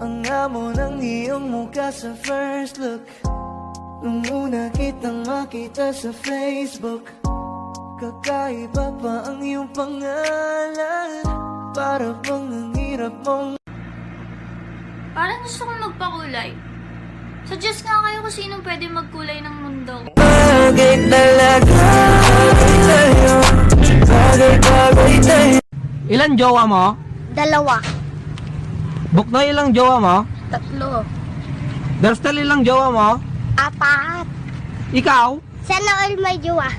Ang amo ng iyong mukha sa first look, nung una kitang makita sa Facebook. Kakaiba pa ang iyong pangalan, para bang ang hirap mong... Parang gusto kong magpakulay. Suggest nga kayo kung sinong pwede magkulay ng mundo. Bagay talaga sa'yo, bagay tayo. Ilan jowa mo? 2. Buknoy, ilang jowa mo? 3. Berstel, ilang jowa mo? 4. Ikaw? Sana all may jowa.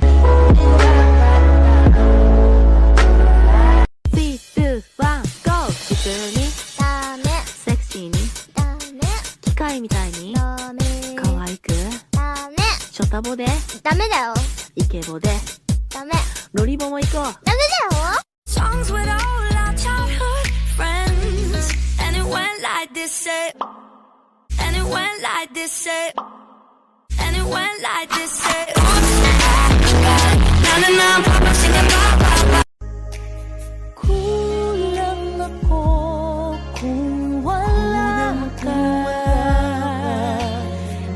3, 2, 1, GO! 普通にダメセクシーにダメ機械みたいにダメ可愛くダメショタボでダメだよイケボでダメロリボも行こうダメだよ Songs with all our childhood friends, and it went like this, say, and it went like this, say, and it went like this, say. Na na na, papa singing pop pop pop. Kulang ako kung wala ka.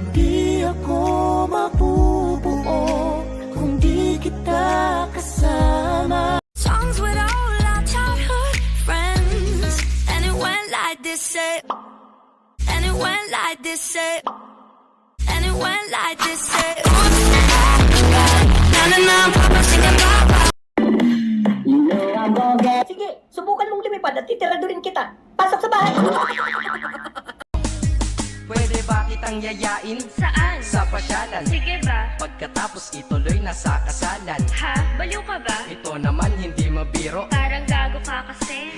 Di ako mabubuo kung di kita kasama. Songs with all our childhood friends, and it went like this, say, and it went like this, say, and it went like this, say. Na na na, papa singing pop pop. Sige, subukan mong lumipad at titiradurin kita. Pasok sa bahay. Pwede ba kitang yayain? Saan? Sa pasyalan. Sige ba? Pagkatapos ituloy na sa kasalan. Ha? Baliw ka ba? Ito naman hindi mabiro. Parang gago ka kasi.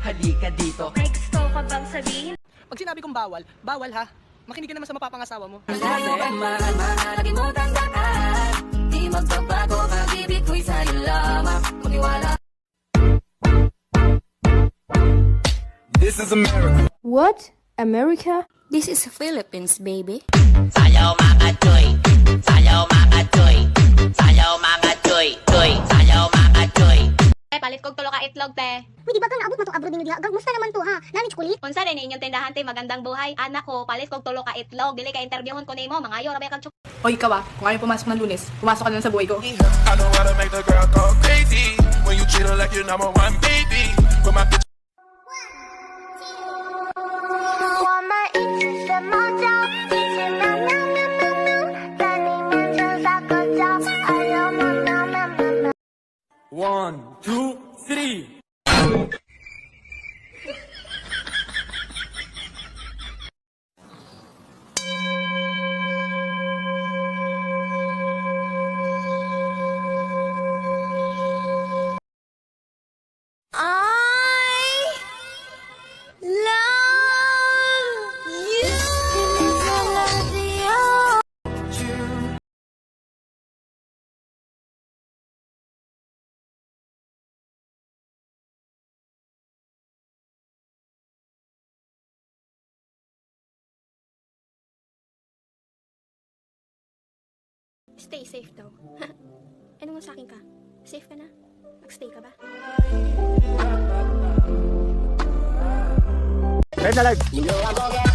Halika dito. May gusto ka bang sabihin? Pag sinabi kong bawal, bawal ha. Makinig ka naman sa mapapangasawa mo. Lagi mo tandaan, di magbabago, pag-ibig ko'y sa'yo lamang. Maghiwala. This is America. What? America? This is Philippines, baby. Sayaw mga choy. Sayaw mga choy. Sayaw mga choy. Choy. Sayaw mga choy. Palit kog tulo ka itlog, te. Hindi ba kang naabot mo itong abroad ni Diha? Musta naman to ha? Nani chocolate? Unsa rin inyong tindahan, te, magandang buhay. Anak ko, palit kog tulo ka itlog. Dili ka interviewon ko nimo, mga ayo, rabay kang chuk. Oy, ikaw kung ayaw pumasok ng Lunes, pumasok ka na sa buhay ko. I know how to make the girl go crazy when you treat her like your number one baby. Put my bitch. 我们一起学猫叫，一起喵喵喵喵喵，在你面前撒个娇，哎呦喵喵喵喵喵。 1, 2, 3. Stay safe daw. Ano nga sa akin ka? Safe ka na? Nag-stay ka ba? Red alert! You know I'm gonna get